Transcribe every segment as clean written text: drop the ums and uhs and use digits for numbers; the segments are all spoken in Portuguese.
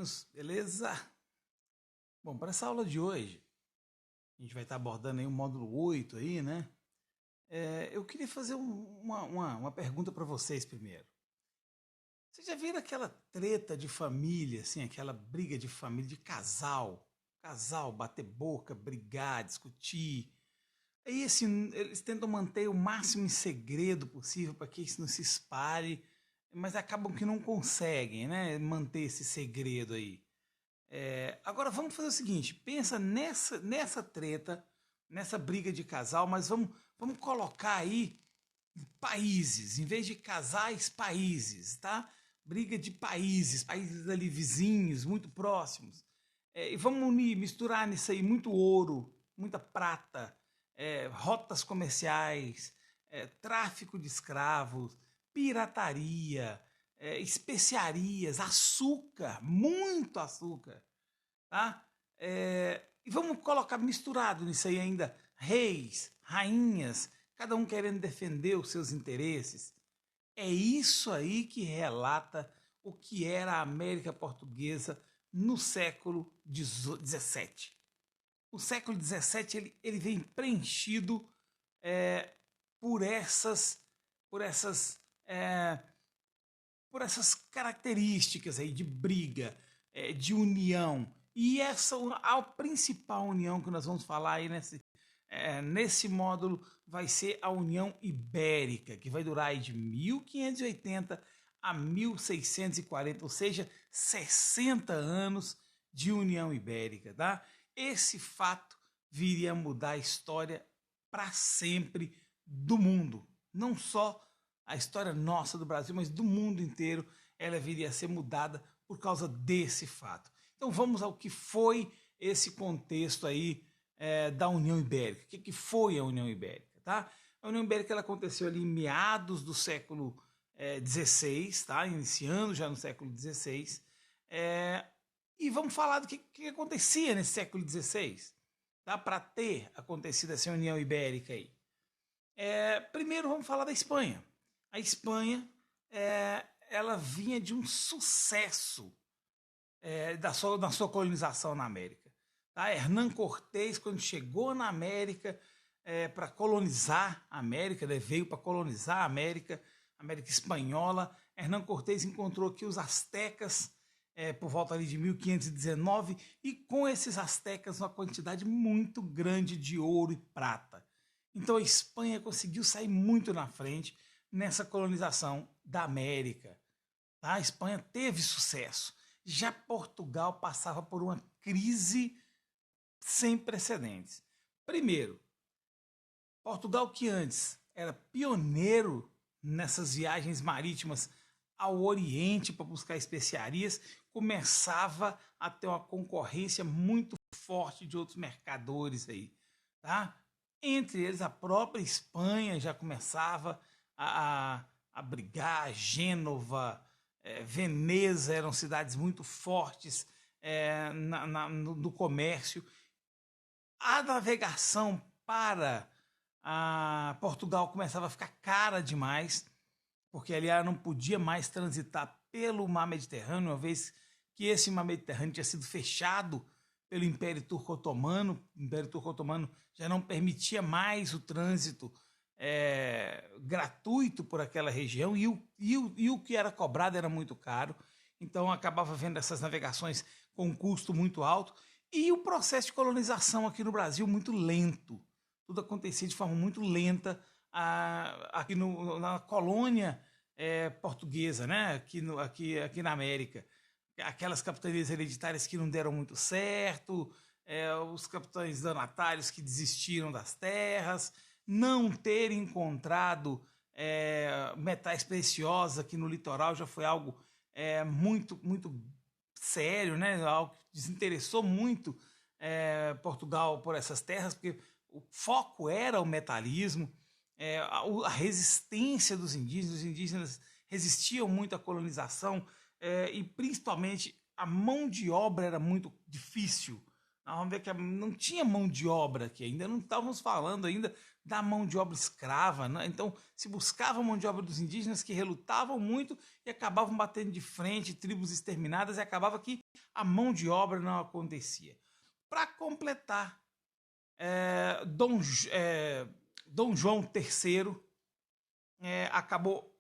meninos, beleza? Bom, para essa aula de hoje, a gente vai estar abordando aí o módulo 8 aí, né? Eu queria fazer uma pergunta para vocês primeiro. Vocês já viram aquela treta de família, assim, aquela briga de família, de casal? Casal, bater boca, brigar, discutir. Aí, assim, eles tentam manter o máximo em segredo possível para que isso não se espalhe, mas acabam que não conseguem, né, manter esse segredo aí. Agora vamos fazer o seguinte, pensa nessa treta, nessa briga de casal, mas vamos colocar aí países, em vez de casais, países, tá? Briga de países, países ali vizinhos, muito próximos. E vamos unir, misturar nisso aí muito ouro, muita prata, rotas comerciais, tráfico de escravos, pirataria, especiarias, açúcar, muito açúcar, tá? E vamos colocar misturado nisso aí ainda reis, rainhas, cada um querendo defender os seus interesses. É isso aí que relata o que era a América Portuguesa no século XVII. O século XVII ele vem preenchido por essas por essas é, por essas características aí de briga, de união. E essa a principal união que nós vamos falar aí nesse módulo vai ser a União Ibérica, que vai durar aí de 1580 a 1640, ou seja, 60 anos de União Ibérica, tá? Esse fato viria a mudar a história para sempre do mundo, não só a história nossa do Brasil, mas do mundo inteiro, ela viria a ser mudada por causa desse fato. Então vamos ao que foi esse contexto aí da União Ibérica. O que foi a União Ibérica, tá? A União Ibérica ela aconteceu ali em meados do século XVI, tá? Iniciando já no século XVI. E vamos falar do que acontecia nesse século XVI, tá? Para ter acontecido essa União Ibérica aí. Primeiro vamos falar da Espanha. A Espanha ela vinha de um sucesso da sua colonização na América. Tá? Hernán Cortés, quando chegou na América para colonizar a América, né, veio para colonizar a América Espanhola, Hernán Cortés encontrou aqui os astecas por volta ali de 1519 e com esses astecas uma quantidade muito grande de ouro e prata. Então a Espanha conseguiu sair muito na frente nessa colonização da América. Tá? A Espanha teve sucesso. Já Portugal passava por uma crise sem precedentes. Primeiro, Portugal, que antes era pioneiro nessas viagens marítimas ao Oriente para buscar especiarias, começava a ter uma concorrência muito forte de outros mercadores aí, tá? Entre eles a própria Espanha já começava a brigar, Gênova, Veneza eram cidades muito fortes no comércio. A navegação para Portugal começava a ficar cara demais, porque ali ela não podia mais transitar pelo mar Mediterrâneo, uma vez que esse mar Mediterrâneo tinha sido fechado pelo Império Turco-Otomano. O Império Turco-Otomano já não permitia mais o trânsito gratuito por aquela região e o que era cobrado era muito caro. Então acabava vendo essas navegações com um custo muito alto e o processo de colonização aqui no Brasil muito lento. Tudo acontecia de forma muito lenta aqui na colônia portuguesa, né? aqui na América. Aquelas capitanias hereditárias que não deram muito certo, os capitães donatários que desistiram das terras, não ter encontrado metais preciosos aqui no litoral já foi algo muito, muito sério, né? Algo que desinteressou muito Portugal por essas terras, porque o foco era o metalismo, a resistência dos indígenas. Os indígenas resistiam muito à colonização e principalmente a mão de obra era muito difícil. Nós vamos ver que não tinha mão de obra aqui, ainda não estávamos falando ainda da mão de obra escrava, né? Então se buscava a mão de obra dos indígenas que relutavam muito e acabavam batendo de frente, tribos exterminadas, e acabava que a mão de obra não acontecia. Para completar, Dom João III acabou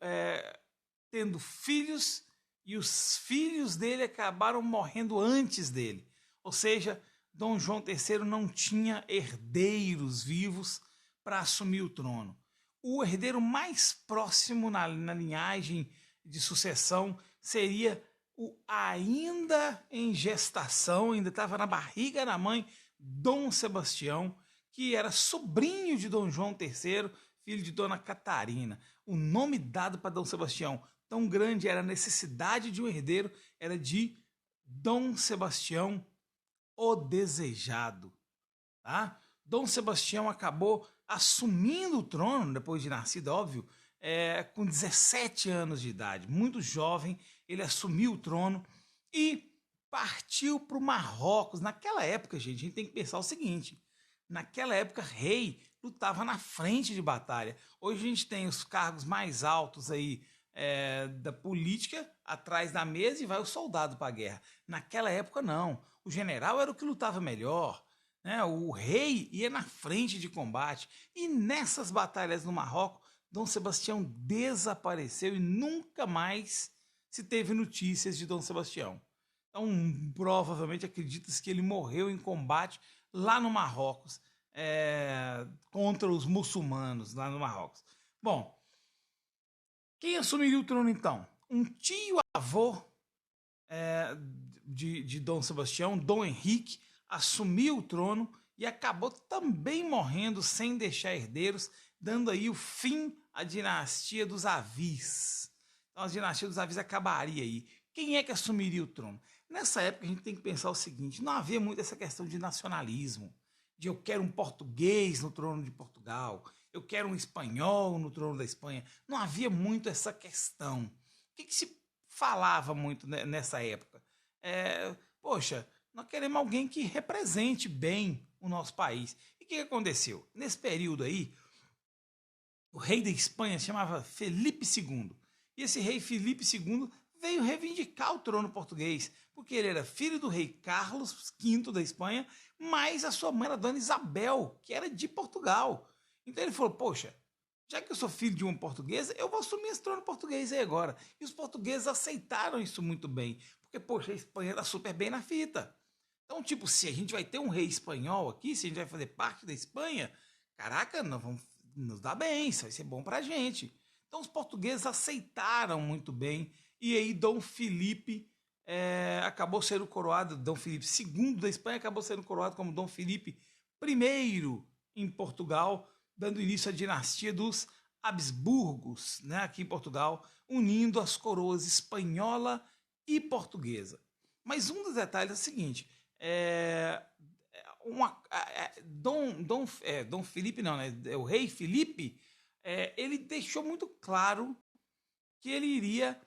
tendo filhos, e os filhos dele acabaram morrendo antes dele. Ou seja, Dom João III não tinha herdeiros vivos para assumir o trono. O herdeiro mais próximo na linhagem de sucessão seria o ainda em gestação, ainda estava na barriga da mãe, Dom Sebastião, que era sobrinho de Dom João III, filho de Dona Catarina. O nome dado para Dom Sebastião, tão grande era a necessidade de um herdeiro, era de Dom Sebastião o Desejado. Tá? Dom Sebastião acabou assumindo o trono, depois de nascido, óbvio, com 17 anos de idade. Muito jovem, ele assumiu o trono e partiu para o Marrocos. Naquela época, gente, a gente tem que pensar o seguinte: naquela época, rei lutava na frente de batalha. Hoje a gente tem os cargos mais altos aí da política atrás da mesa e vai o soldado para a guerra. Naquela época, não. O general era o que lutava melhor. Né? O rei ia na frente de combate. E nessas batalhas no Marrocos, Dom Sebastião desapareceu e nunca mais se teve notícias de Dom Sebastião. Então, provavelmente acredita-se que ele morreu em combate lá no Marrocos, contra os muçulmanos lá no Marrocos. Bom, quem assumiria o trono então? Um tio-avô de Dom Sebastião, Dom Henrique, assumiu o trono e acabou também morrendo sem deixar herdeiros, dando aí o fim à dinastia dos Avis. Então a dinastia dos Avis acabaria aí. Quem é que assumiria o trono? Nessa época a gente tem que pensar o seguinte: não havia muito essa questão de nacionalismo, de eu quero um português no trono de Portugal, eu quero um espanhol no trono da Espanha. Não havia muito essa questão. O que se falava muito nessa época? Poxa, nós queremos alguém que represente bem o nosso país. E o que aconteceu? Nesse período aí, o rei da Espanha se chamava Felipe II. E esse rei Felipe II veio reivindicar o trono português, porque ele era filho do rei Carlos V da Espanha, mas a sua mãe era Dona Isabel, que era de Portugal. Então ele falou: poxa, já que eu sou filho de uma portuguesa, eu vou assumir esse trono português aí agora. E os portugueses aceitaram isso muito bem, porque, poxa, a Espanha era super bem na fita. Então, tipo, se a gente vai ter um rei espanhol aqui, se a gente vai fazer parte da Espanha, caraca, nós vamos nos dar bem, isso vai ser bom pra gente. Então os portugueses aceitaram muito bem, e aí Dom Felipe acabou sendo coroado, Dom Felipe II da Espanha acabou sendo coroado como Dom Felipe I em Portugal, dando início à dinastia dos Habsburgos, né, aqui em Portugal, unindo as coroas espanhola e portuguesa. Mas um dos detalhes é o seguinte: Dom Felipe não, né? O rei Felipe, ele deixou muito claro que ele iria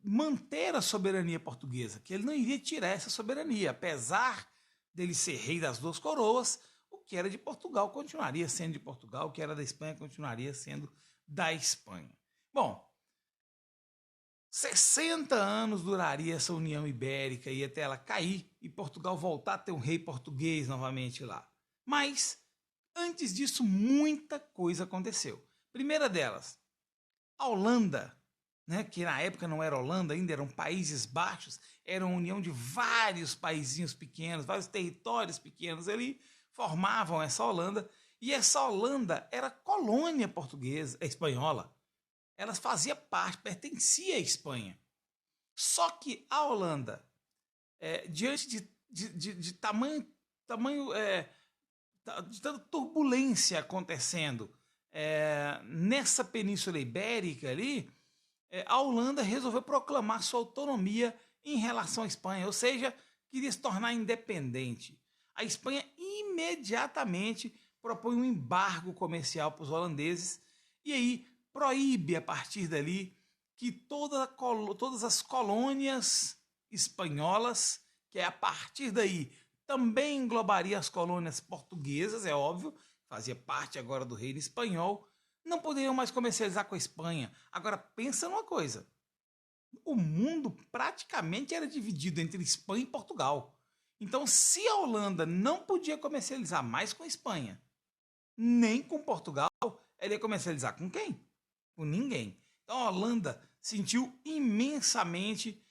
manter a soberania portuguesa, que ele não iria tirar essa soberania, apesar dele ser rei das duas coroas. O que era de Portugal continuaria sendo de Portugal, o que era da Espanha continuaria sendo da Espanha. Bom, 60 anos duraria essa União Ibérica e até ela cair e Portugal voltar a ter um rei português novamente lá. Mas, antes disso, muita coisa aconteceu. Primeira delas, a Holanda, né, que na época não era Holanda ainda, eram Países Baixos, era uma união de vários paizinhos pequenos, vários territórios pequenos ali, formavam essa Holanda, e essa Holanda era colônia portuguesa, espanhola. Elas faziam parte, pertencia à Espanha. Só que a Holanda, diante de tamanho de tanta turbulência acontecendo nessa Península Ibérica ali, a Holanda resolveu proclamar sua autonomia em relação à Espanha, ou seja, queria se tornar independente. A Espanha imediatamente propõe um embargo comercial para os holandeses e aí proíbe a partir dali que todas as colônias espanholas, que a partir daí também englobaria as colônias portuguesas, é óbvio, fazia parte agora do reino espanhol, não poderiam mais comercializar com a Espanha. Agora pensa numa coisa, o mundo praticamente era dividido entre Espanha e Portugal. Então, se a Holanda não podia comercializar mais com a Espanha, nem com Portugal, ela ia comercializar com quem? Com ninguém. Então a Holanda sentiu imensamente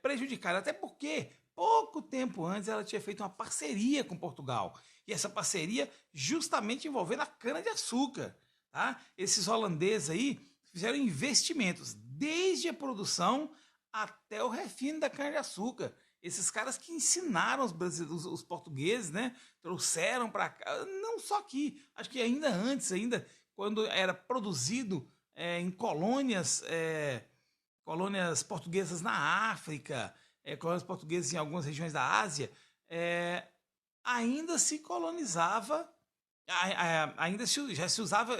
prejudicada, até porque pouco tempo antes ela tinha feito uma parceria com Portugal. E essa parceria justamente envolvendo a cana-de-açúcar. Tá? Esses holandeses aí fizeram investimentos desde a produção até o refino da cana-de-açúcar. Esses caras que ensinaram os portugueses, né? Trouxeram para cá, não só aqui, acho que ainda antes, quando era produzido em colônias portuguesas na África, colônias portuguesas em algumas regiões da Ásia, ainda se colonizava, já se usava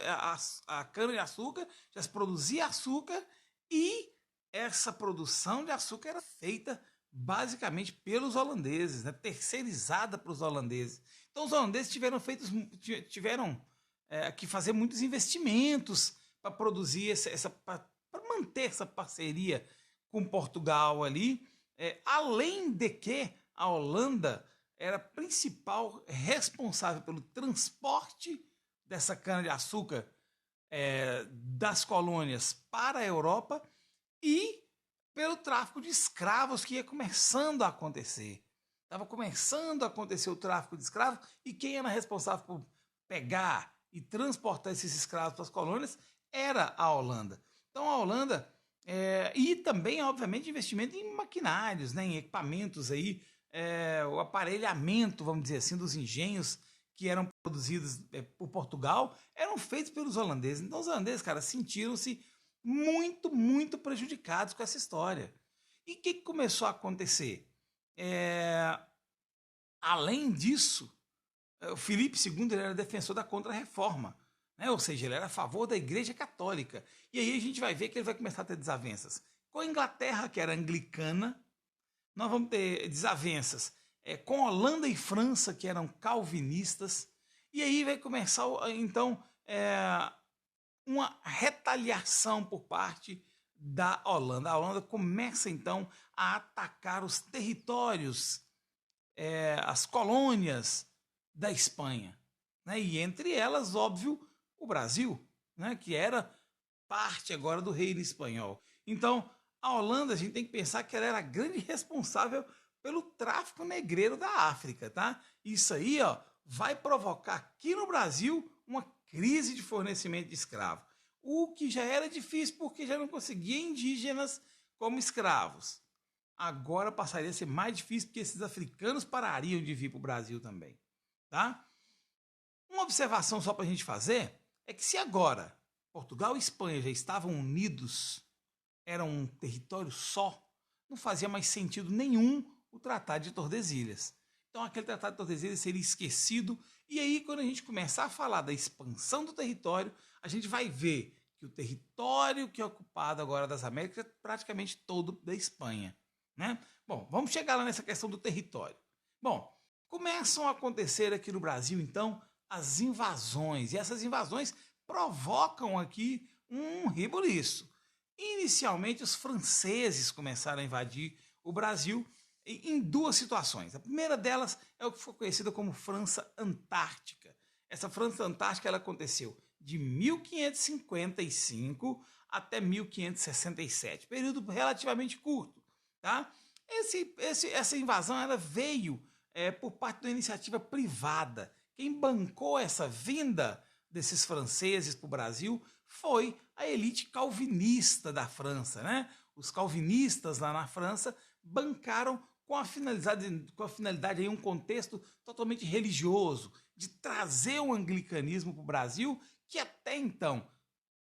a cana-de-açúcar, já se produzia açúcar, e essa produção de açúcar era feita basicamente pelos holandeses, né? Terceirizada para os holandeses. Então os holandeses tiveram que fazer muitos investimentos para produzir para manter essa parceria com Portugal ali, além de que a Holanda era a principal responsável pelo transporte dessa cana-de-açúcar das colônias para a Europa e pelo tráfico de escravos que ia começando a acontecer. Estava começando a acontecer o tráfico de escravos, e quem era responsável por pegar e transportar esses escravos para as colônias era a Holanda. Então a Holanda, e também, obviamente, investimento em maquinários, né, em equipamentos, aí, o aparelhamento, vamos dizer assim, dos engenhos que eram produzidos por Portugal, eram feitos pelos holandeses. Então os holandeses, cara, sentiram-se muito, muito prejudicados com essa história. E o que começou a acontecer? Além disso, o Filipe II era defensor da Contra-Reforma, né? Ou seja, ele era a favor da Igreja Católica. E aí a gente vai ver que ele vai começar a ter desavenças com a Inglaterra, que era anglicana. Nós vamos ter desavenças com Holanda e França, que eram calvinistas. E aí vai começar, então, uma retaliação por parte da Holanda. A Holanda começa, então, a atacar os territórios, as colônias da Espanha, né? E entre elas, óbvio, o Brasil, né? Que era parte agora do reino espanhol. Então, a Holanda, a gente tem que pensar que ela era a grande responsável pelo tráfico negreiro da África, tá? Isso aí, ó, vai provocar aqui no Brasil uma crise de fornecimento de escravo, o que já era difícil porque já não conseguia indígenas como escravos. Agora passaria a ser mais difícil porque esses africanos parariam de vir para o Brasil também, tá? Uma observação só para a gente fazer é que se agora Portugal e Espanha já estavam unidos, era um território só, não fazia mais sentido nenhum o Tratado de Tordesilhas. Então aquele Tratado de Tordesilhas seria esquecido, e aí quando a gente começar a falar da expansão do território, a gente vai ver que o território que é ocupado agora das Américas é praticamente todo da Espanha, né? Bom, vamos chegar lá nessa questão do território. Bom, começam a acontecer aqui no Brasil, então, as invasões, e essas invasões provocam aqui um rebuliço. Inicialmente, os franceses começaram a invadir o Brasil em duas situações. A primeira delas é o que foi conhecida como França Antártica. Essa França Antártica ela aconteceu de 1555 até 1567, período relativamente curto, tá? Essa invasão ela veio por parte da iniciativa privada. Quem bancou essa vinda desses franceses para o Brasil foi a elite calvinista da França, né? Os calvinistas lá na França bancaram com a finalidade aí, um contexto totalmente religioso, de trazer o anglicanismo para o Brasil, que até então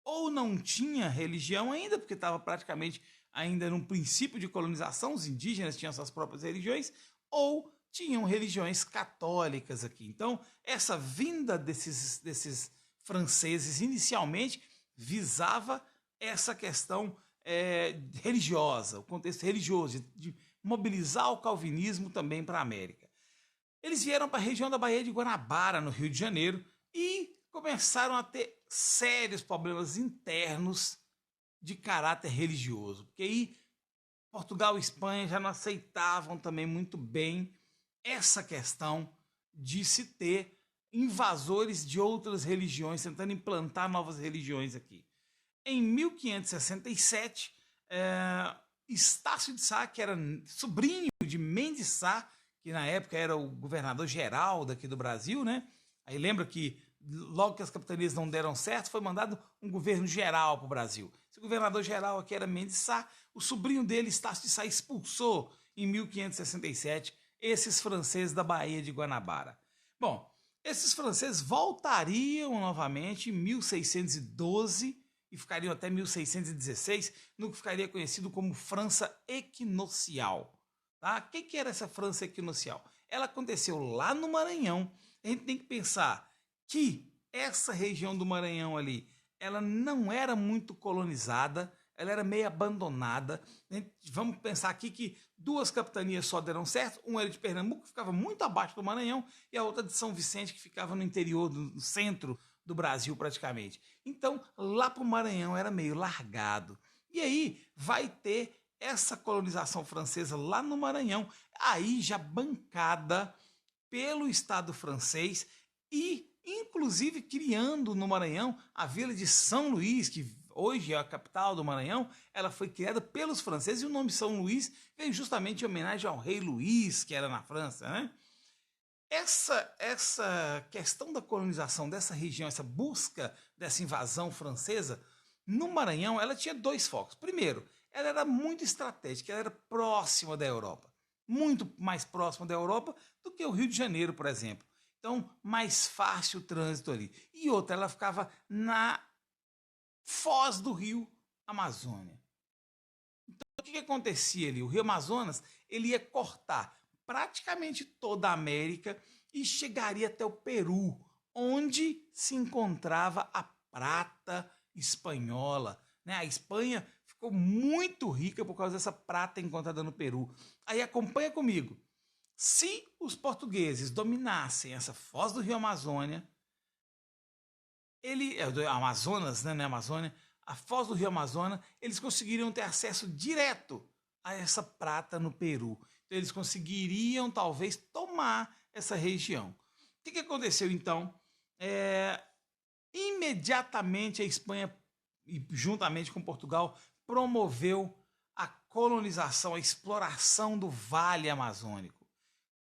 ou não tinha religião ainda, porque estava praticamente ainda num princípio de colonização, os indígenas tinham suas próprias religiões, ou tinham religiões católicas aqui. Então, essa vinda desses franceses inicialmente visava essa questão religiosa, o contexto religioso, de mobilizar o calvinismo também para a América. Eles vieram para a região da Baía de Guanabara, no Rio de Janeiro, e começaram a ter sérios problemas internos de caráter religioso, porque aí Portugal e Espanha já não aceitavam também muito bem essa questão de se ter invasores de outras religiões, tentando implantar novas religiões aqui. Em 1567, Estácio de Sá, que era sobrinho de Mendes Sá, que na época era o governador geral daqui do Brasil, né? Aí lembra que logo que as capitanias não deram certo, foi mandado um governo geral para o Brasil. Esse governador geral aqui era Mendes Sá, o sobrinho dele, Estácio de Sá, expulsou em 1567 esses franceses da Baía de Guanabara. Bom, esses franceses voltariam novamente em 1612 e ficariam até 1616, no que ficaria conhecido como França Equinocial. Tá? O que era essa França Equinocial? Ela aconteceu lá no Maranhão. A gente tem que pensar que essa região do Maranhão ali, ela não era muito colonizada, ela era meio abandonada. Vamos pensar aqui que duas capitanias só deram certo, uma era de Pernambuco, que ficava muito abaixo do Maranhão, e a outra de São Vicente, que ficava no interior, no centro do Brasil praticamente. Então, lá para o Maranhão era meio largado. E aí vai ter essa colonização francesa lá no Maranhão, aí já bancada pelo Estado francês e, inclusive, criando no Maranhão a vila de São Luís, que hoje é a capital do Maranhão. Ela foi criada pelos franceses e o nome São Luís veio justamente em homenagem ao rei Luís, que era na França, né? Essa questão da colonização dessa região, essa busca dessa invasão francesa, no Maranhão, ela tinha dois focos. Primeiro, ela era muito estratégica, ela era próxima da Europa. Muito mais próxima da Europa do que o Rio de Janeiro, por exemplo. Então, mais fácil o trânsito ali. E outra, ela ficava na foz do rio Amazônia. Então, o que acontecia ali? O rio Amazonas, ele ia cortar praticamente toda a América e chegaria até o Peru, onde se encontrava a prata espanhola. Né? A Espanha ficou muito rica por causa dessa prata encontrada no Peru. Aí acompanha comigo. Se os portugueses dominassem essa foz do rio Amazônia, Amazonas, né, Amazônia, a foz do rio Amazonas, eles conseguiriam ter acesso direto a essa prata no Peru. Então eles conseguiriam talvez tomar essa região. O que aconteceu então? Imediatamente a Espanha, juntamente com Portugal, promoveu a colonização, a exploração do Vale Amazônico.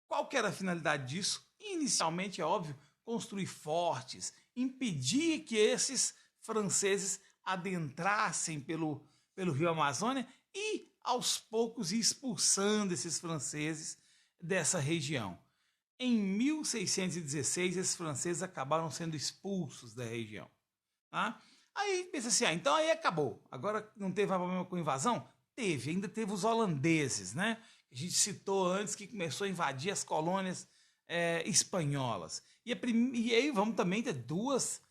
Qual que era a finalidade disso? Inicialmente, é óbvio, construir fortes, impedir que esses franceses adentrassem pelo rio Amazônia e, aos poucos, ir expulsando esses franceses dessa região. Em 1616, esses franceses acabaram sendo expulsos da região. Tá? Aí pensa assim, então aí acabou. Agora não teve problema com invasão? Teve, ainda teve os holandeses, né? A gente citou antes que começou a invadir as colônias espanholas. E aí vamos também ter duas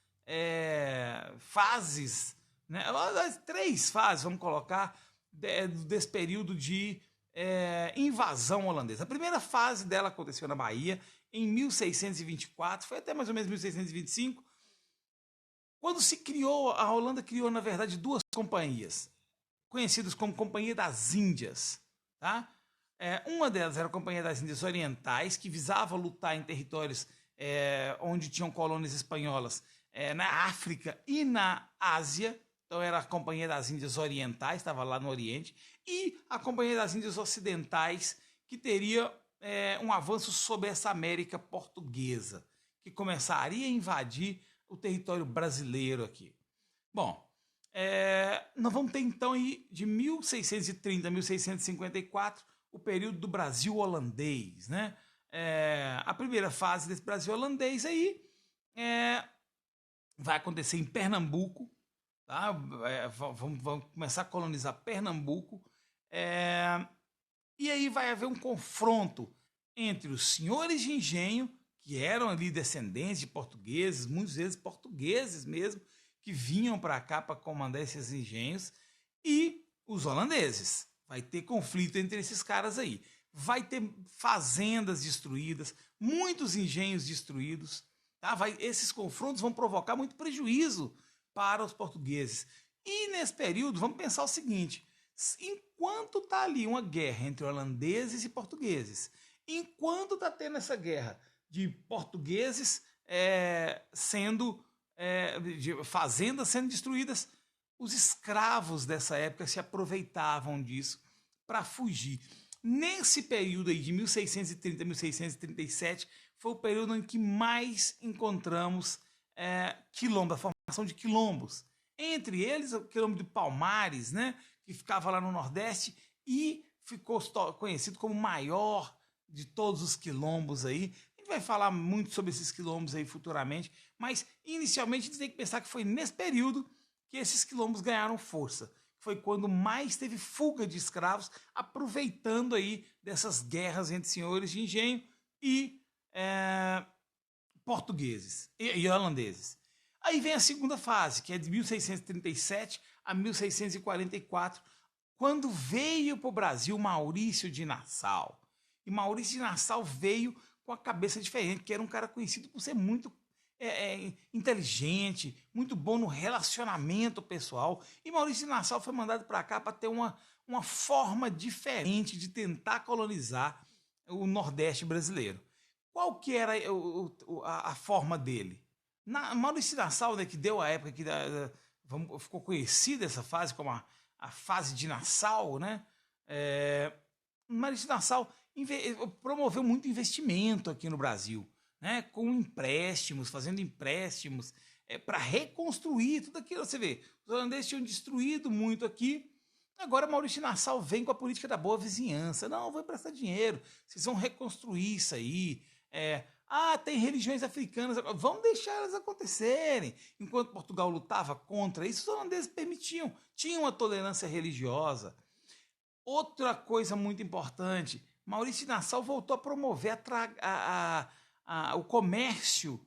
fases, né? 3 fases, vamos colocar, desse período de invasão holandesa. A primeira fase dela aconteceu na Bahia, em 1624, foi até mais ou menos 1625, quando se criou, a Holanda criou, na verdade, 2 companhias, conhecidas como Companhia das Índias. Tá? Uma delas era a Companhia das Índias Orientais, que visava lutar em territórios onde tinham colônias espanholas na África e na Ásia. Então era a Companhia das Índias Orientais, estava lá no Oriente, e a Companhia das Índias Ocidentais, que teria um avanço sobre essa América portuguesa, que começaria a invadir o território brasileiro aqui. Bom, nós vamos ter então aí de 1630 a 1654 o período do Brasil holandês, né? A primeira fase desse Brasil holandês aí vai acontecer em Pernambuco, tá? Vamos começar a colonizar Pernambuco, e aí vai haver um confronto entre os senhores de engenho, que eram ali descendentes de portugueses, muitos deles portugueses mesmo, que vinham para cá para comandar esses engenhos, e os holandeses. Vai ter conflito entre esses caras aí. Vai ter fazendas destruídas, muitos engenhos destruídos. Tá? Esses confrontos vão provocar muito prejuízo para os portugueses. E nesse período, vamos pensar o seguinte: enquanto está ali uma guerra entre holandeses e portugueses, enquanto está tendo essa guerra de portugueses de fazendas sendo destruídas, os escravos dessa época se aproveitavam disso para fugir. Nesse período aí de 1630 a 1637 foi o período em que mais encontramos quilombo, a formação de quilombos. Entre eles o quilombo de Palmares, né, que ficava lá no Nordeste e ficou conhecido como o maior de todos os quilombos aí. A gente vai falar muito sobre esses quilombos aí futuramente, mas inicialmente a gente tem que pensar que foi nesse período que esses quilombos ganharam força. Foi quando mais teve fuga de escravos, aproveitando aí dessas guerras entre senhores de engenho e portugueses e holandeses. Aí vem a segunda fase, que é de 1637 a 1644, quando veio para o Brasil Maurício de Nassau. E Maurício de Nassau veio com a cabeça diferente, que era um cara conhecido por ser muito inteligente, muito bom no relacionamento pessoal. E Maurício de Nassau foi mandado para cá para ter uma forma diferente de tentar colonizar o Nordeste brasileiro. Qual que era a forma dele? Maurício de Nassau, né, que deu a época que ficou conhecida essa fase como a fase de Nassau, né? Maurício de Nassau promoveu muito investimento aqui no Brasil, né, com empréstimos, fazendo empréstimos para reconstruir tudo aquilo. Você vê, os holandeses tinham destruído muito aqui. Agora Maurício de Nassau vem com a política da boa vizinhança. Não, vou emprestar dinheiro, vocês vão reconstruir isso aí. Tem religiões africanas, vamos deixar elas acontecerem. Enquanto Portugal lutava contra isso, os holandeses permitiam, tinham uma tolerância religiosa. Outra coisa muito importante, Maurício de Nassau voltou a promover o comércio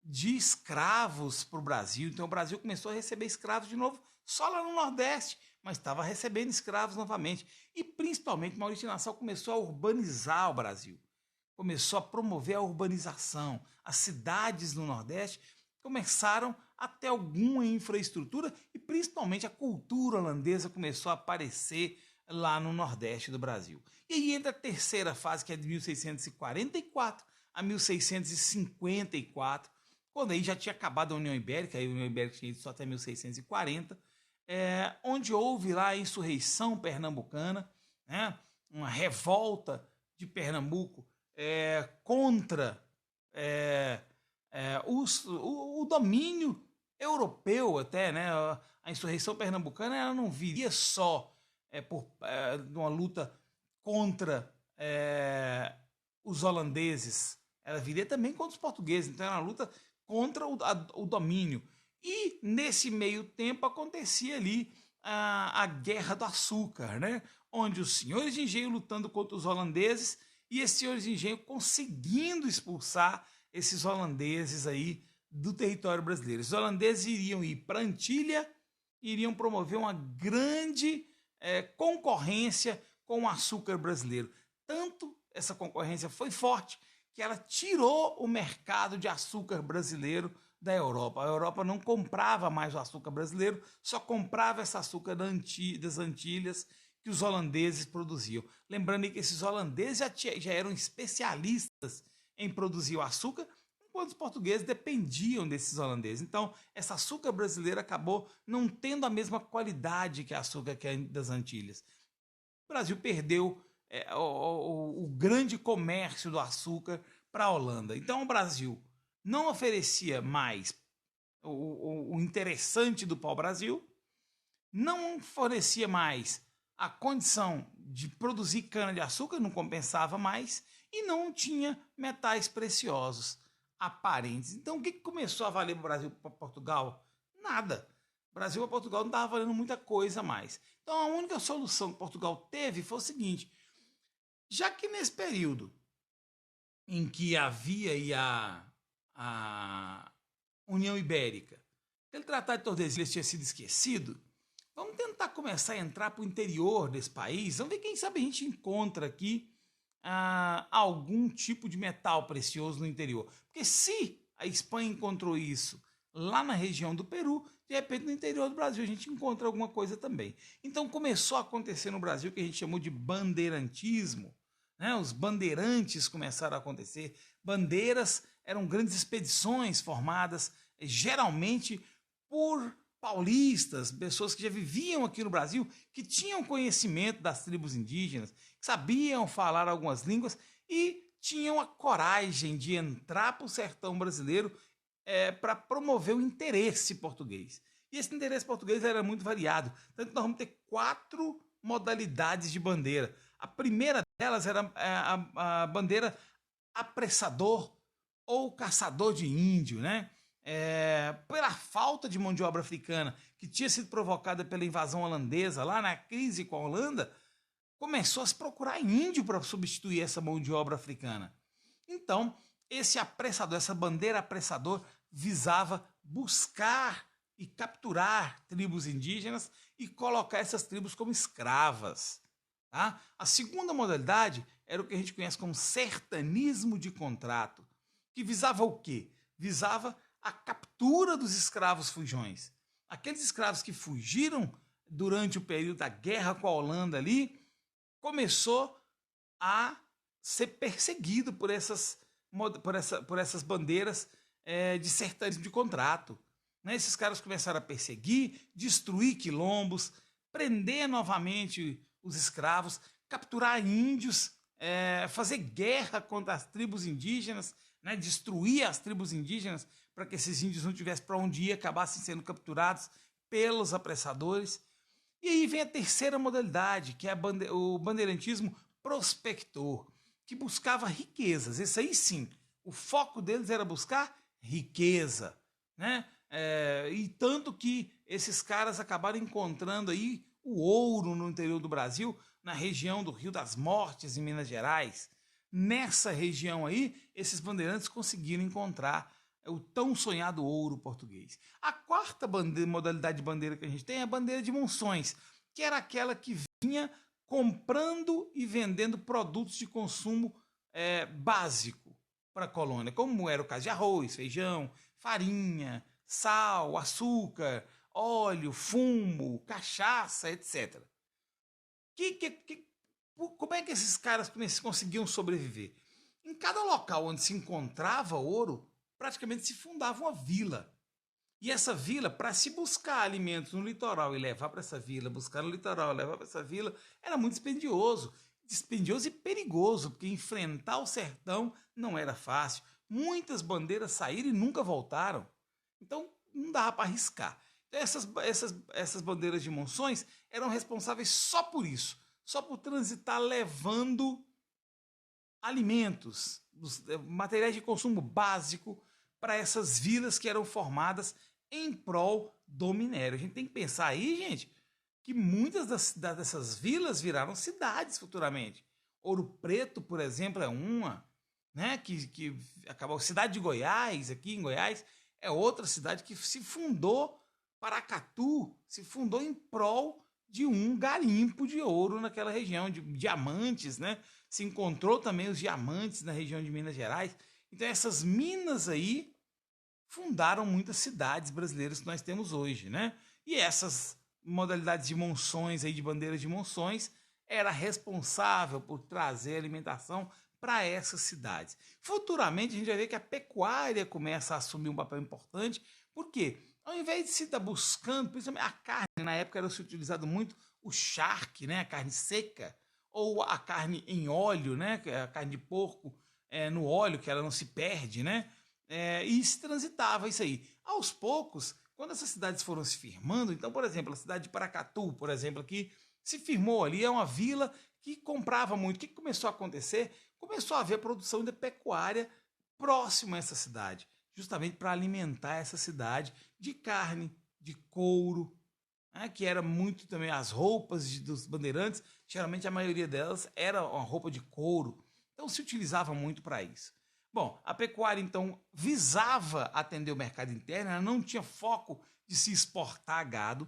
de escravos para o Brasil. Então o Brasil começou a receber escravos de novo, só lá no Nordeste, mas estava recebendo escravos novamente. E principalmente Maurício de Nassau começou a urbanizar o Brasil, começou a promover a urbanização. As cidades no Nordeste começaram a ter alguma infraestrutura e principalmente a cultura holandesa começou a aparecer lá no Nordeste do Brasil. E aí entra a terceira fase, que é de 1644 a 1654, quando aí já tinha acabado a União Ibérica, aí a União Ibérica tinha ido só até 1640, onde houve lá a insurreição pernambucana, né, uma revolta de Pernambuco contra o domínio europeu até, né? A insurreição pernambucana ela não viria só por uma luta contra os holandeses, ela viria também contra os portugueses, então era uma luta contra o domínio. E nesse meio tempo acontecia ali a Guerra do Açúcar, né? Onde os senhores de engenho lutando contra os holandeses e esses senhores de engenho conseguindo expulsar esses holandeses aí do território brasileiro. Os holandeses iriam ir para Antilha, iriam promover uma grande concorrência com o açúcar brasileiro. Tanto essa concorrência foi forte que ela tirou o mercado de açúcar brasileiro da Europa. A Europa não comprava mais o açúcar brasileiro, só comprava esse açúcar das Antilhas que os holandeses produziam. Lembrando que esses holandeses já eram especialistas em produzir o açúcar, enquanto os portugueses dependiam desses holandeses. Então, essa açúcar brasileira acabou não tendo a mesma qualidade que a açúcar que é das Antilhas. O Brasil perdeu o grande comércio do açúcar para a Holanda. Então, o Brasil não oferecia mais o interessante do pau-brasil, não fornecia mais a condição de produzir cana-de-açúcar, não compensava mais, e não tinha metais preciosos aparentes. Então, o que começou a valer para o Brasil para Portugal? Nada. Brasil para Portugal não estava valendo muita coisa mais. Então, a única solução que Portugal teve foi o seguinte: já que nesse período em que havia aí a União Ibérica, aquele Tratado de Tordesilhas tinha sido esquecido, vamos tentar começar a entrar para o interior desse país, vamos ver, quem sabe a gente encontra aqui algum tipo de metal precioso no interior. Porque se a Espanha encontrou isso lá na região do Peru, de repente no interior do Brasil a gente encontra alguma coisa também. Então começou a acontecer no Brasil o que a gente chamou de bandeirantismo, né? Os bandeirantes começaram a acontecer. Bandeiras eram grandes expedições formadas geralmente por paulistas, pessoas que já viviam aqui no Brasil, que tinham conhecimento das tribos indígenas, que sabiam falar algumas línguas e tinham a coragem de entrar para o sertão brasileiro para promover o interesse português. E esse interesse português era muito variado. Tanto que nós vamos ter 4 modalidades de bandeira. A primeira delas era a bandeira apressador ou caçador de índio, né? Pela falta de mão de obra africana que tinha sido provocada pela invasão holandesa lá na crise com a Holanda, começou a se procurar índio para substituir essa mão de obra africana. Então, esse apressador, essa bandeira apressador, visava buscar e capturar tribos indígenas e colocar essas tribos como escravas. Tá? A segunda modalidade era o que a gente conhece como sertanismo de contrato, que visava o quê? Visava a captura dos escravos fujões. Aqueles escravos que fugiram durante o período da guerra com a Holanda ali, começou a ser perseguido por essas bandeiras de sertanismo de contrato. Né? Esses caras começaram a perseguir, destruir quilombos, prender novamente os escravos, capturar índios, fazer guerra contra as tribos indígenas, né? Destruir as tribos indígenas para que esses índios não tivessem para onde ir, acabassem sendo capturados pelos apressadores. E aí vem a terceira modalidade, que é o bandeirantismo prospector, que buscava riquezas. Esse aí sim, o foco deles era buscar riqueza, né? E tanto que esses caras acabaram encontrando aí o ouro no interior do Brasil, na região do Rio das Mortes, em Minas Gerais. Nessa região aí, esses bandeirantes conseguiram encontrar o tão sonhado ouro português. A quarta modalidade de bandeira que a gente tem é a bandeira de monções, que era aquela que vinha comprando e vendendo produtos de consumo básico para a colônia, como era o caso de arroz, feijão, farinha, sal, açúcar, óleo, fumo, cachaça, etc. Como é que esses caras conseguiam sobreviver? Em cada local onde se encontrava ouro, praticamente se fundava uma vila. E essa vila, para se buscar alimentos no litoral e levar para essa vila, buscar no litoral e levar para essa vila, era muito dispendioso. Dispendioso e perigoso, porque enfrentar o sertão não era fácil. Muitas bandeiras saíram e nunca voltaram. Então, não dava para arriscar. Então, essas bandeiras de monções eram responsáveis só por isso. Só por transitar levando alimentos, materiais de consumo básico para essas vilas que eram formadas em prol do minério. A gente tem que pensar aí, gente, que muitas dessas vilas viraram cidades futuramente. Ouro Preto, por exemplo, é uma, né, que acabou. Cidade de Goiás, aqui em Goiás, é outra cidade que se fundou. Paracatu se fundou em prol de um garimpo de ouro naquela região, de diamantes, né? Se encontrou também os diamantes na região de Minas Gerais. Então essas minas aí fundaram muitas cidades brasileiras que nós temos hoje, né? E essas modalidades de monções aí, de bandeiras de monções, era responsável por trazer alimentação para essas cidades. Futuramente a gente vai ver que a pecuária começa a assumir um papel importante. Por quê? Ao invés de se estar buscando, principalmente a carne, na época era se utilizado muito o charque, né? A carne seca, ou a carne em óleo, né? A carne de porco no óleo, que ela não se perde, né? E se transitava isso aí. Aos poucos, quando essas cidades foram se firmando, então, por exemplo, a cidade de Paracatu, por exemplo, aqui, se firmou ali, é uma vila que comprava muito. O que começou a acontecer? Começou a haver produção de pecuária próximo a essa cidade, justamente para alimentar essa cidade de carne, de couro, né, que era muito também as roupas dos bandeirantes, geralmente a maioria delas era uma roupa de couro, então se utilizava muito para isso. Bom, a pecuária então visava atender o mercado interno, ela não tinha foco de se exportar gado.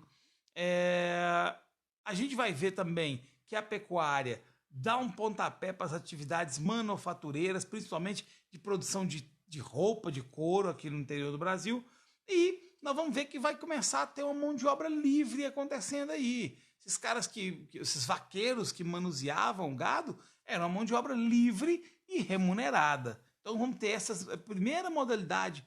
A gente vai ver também que a pecuária dá um pontapé para as atividades manufatureiras, principalmente de produção de de roupa, de couro aqui no interior do Brasil, e nós vamos ver que vai começar a ter uma mão de obra livre acontecendo aí. Esses caras esses vaqueiros que manuseavam gado, era uma mão de obra livre e remunerada. Então vamos ter a primeira modalidade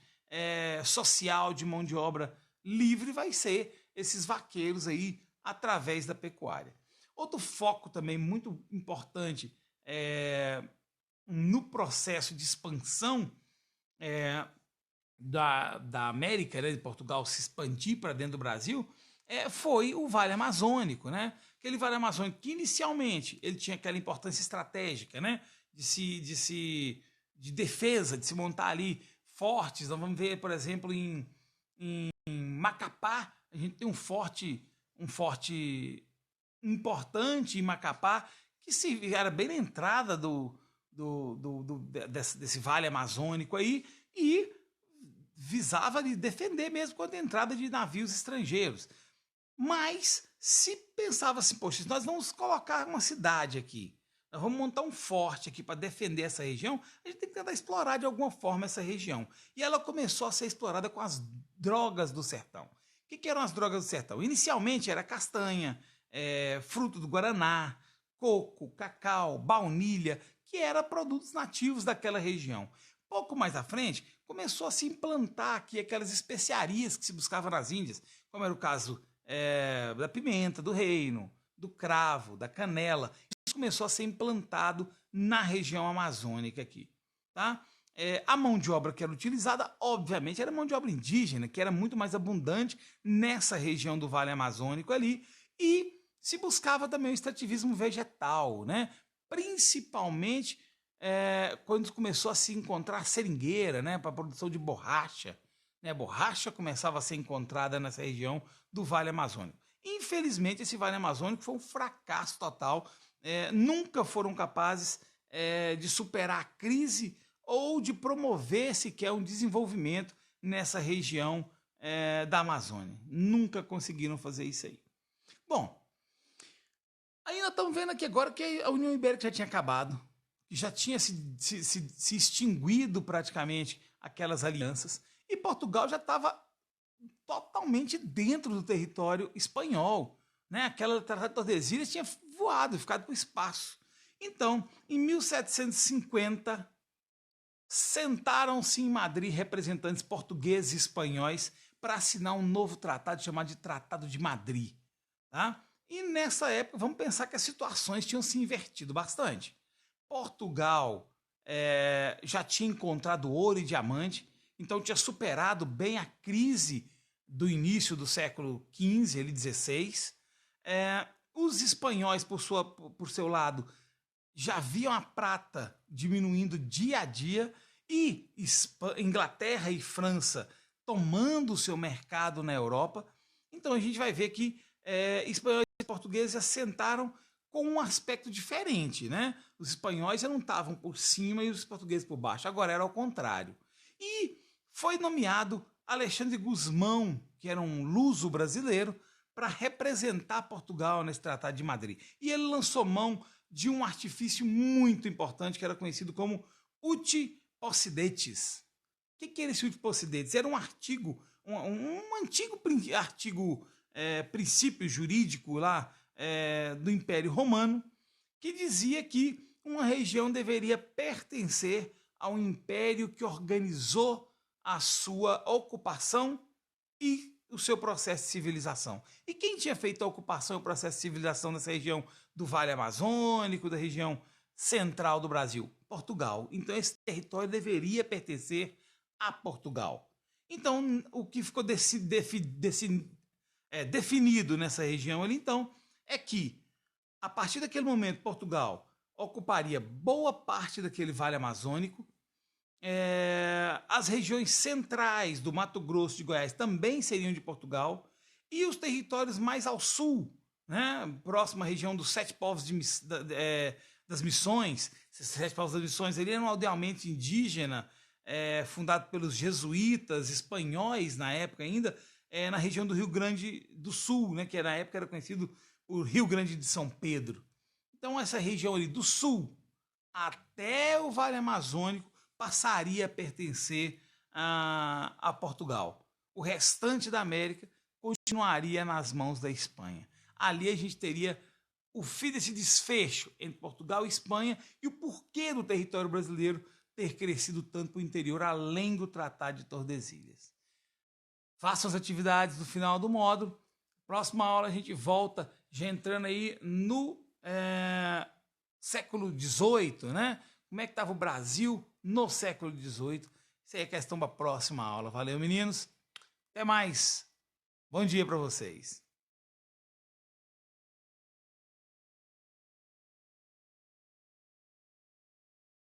social de mão de obra livre vai ser esses vaqueiros aí através da pecuária. Outro foco também muito importante no processo de expansão da América, né, de Portugal se expandir para dentro do Brasil, foi o Vale Amazônico, né? Aquele Vale Amazônico que inicialmente ele tinha aquela importância estratégica, né? De defesa, de se montar ali fortes. Nós vamos ver, por exemplo, em Macapá, a gente tem um forte importante em Macapá, que era bem na entrada desse Vale Amazônico aí, e visava defender mesmo contra a entrada de navios estrangeiros. Mas se pensava assim, poxa, nós vamos colocar uma cidade aqui, nós vamos montar um forte aqui para defender essa região, a gente tem que tentar explorar de alguma forma essa região. E ela começou a ser explorada com as drogas do sertão. O que eram as drogas do sertão? Inicialmente era castanha, fruto do guaraná, coco, cacau, baunilha, que eram produtos nativos daquela região. Pouco mais à frente, começou a se implantar aqui aquelas especiarias que se buscavam nas Índias, como era o caso da pimenta, do reino, do cravo, da canela. Isso começou a ser implantado na região amazônica aqui. Tá? A mão de obra que era utilizada, obviamente, era mão de obra indígena, que era muito mais abundante nessa região do Vale Amazônico ali, e se buscava também o extrativismo vegetal, né? Principalmente quando começou a se encontrar seringueira, né, para a produção de borracha. Né? Borracha começava a ser encontrada nessa região do Vale Amazônico. Infelizmente, esse Vale Amazônico foi um fracasso total. Nunca foram capazes de superar a crise ou de promover sequer um desenvolvimento nessa região da Amazônia. Nunca conseguiram fazer isso aí. Bom, aí nós estamos vendo aqui agora que a União Ibérica já tinha acabado, já tinha se extinguido praticamente aquelas alianças, e Portugal já estava totalmente dentro do território espanhol. Né? Aquela Tratado de Tordesilhas tinha voado, ficado para o espaço. Então, em 1750, sentaram-se em Madrid representantes portugueses e espanhóis para assinar um novo tratado chamado de Tratado de Madrid. Tá? E nessa época, vamos pensar que as situações tinham se invertido bastante. Portugal já tinha encontrado ouro e diamante, então tinha superado bem a crise do início do século XV, ali, XVI. Os espanhóis, por seu lado, já viam a prata diminuindo dia a dia, e Inglaterra e França tomando o seu mercado na Europa. Então a gente vai ver que espanhóis e portugueses assentaram com um aspecto diferente, né? Os espanhóis já não estavam por cima e os portugueses por baixo, agora era ao contrário. E foi nomeado Alexandre Gusmão, que era um luso brasileiro, para representar Portugal nesse Tratado de Madrid. E ele lançou mão de um artifício muito importante que era conhecido como uti possidetis. O que era esse uti possidetis? Era um artigo, um antigo artigo, princípio jurídico lá do Império Romano, que dizia que uma região deveria pertencer ao império que organizou a sua ocupação e o seu processo de civilização. E quem tinha feito a ocupação e o processo de civilização nessa região do Vale Amazônico, da região central do Brasil? Portugal. Então esse território deveria pertencer a Portugal. Então o que ficou definido nessa região ali, então, é que a partir daquele momento Portugal ocuparia boa parte daquele Vale Amazônico. As regiões centrais do Mato Grosso, de Goiás, também seriam de Portugal, e os territórios mais ao sul, né, próxima à região dos Sete Povos das Missões. Esses Sete Povos das Missões ele era um aldeamento indígena fundado pelos jesuítas espanhóis na época ainda, na região do Rio Grande do Sul, né, que na época era conhecido por Rio Grande de São Pedro. Então essa região ali do sul até o Vale Amazônico passaria a pertencer a Portugal. O restante da América continuaria nas mãos da Espanha. Ali a gente teria o fim desse desfecho entre Portugal e Espanha e o porquê do território brasileiro ter crescido tanto para o interior, além do Tratado de Tordesilhas. Façam as atividades do final do módulo. Próxima aula a gente volta já entrando aí no século XVIII, né? Como é que estava o Brasil no século XVIII? Isso aí é questão para a próxima aula. Valeu, meninos. Até mais. Bom dia para vocês.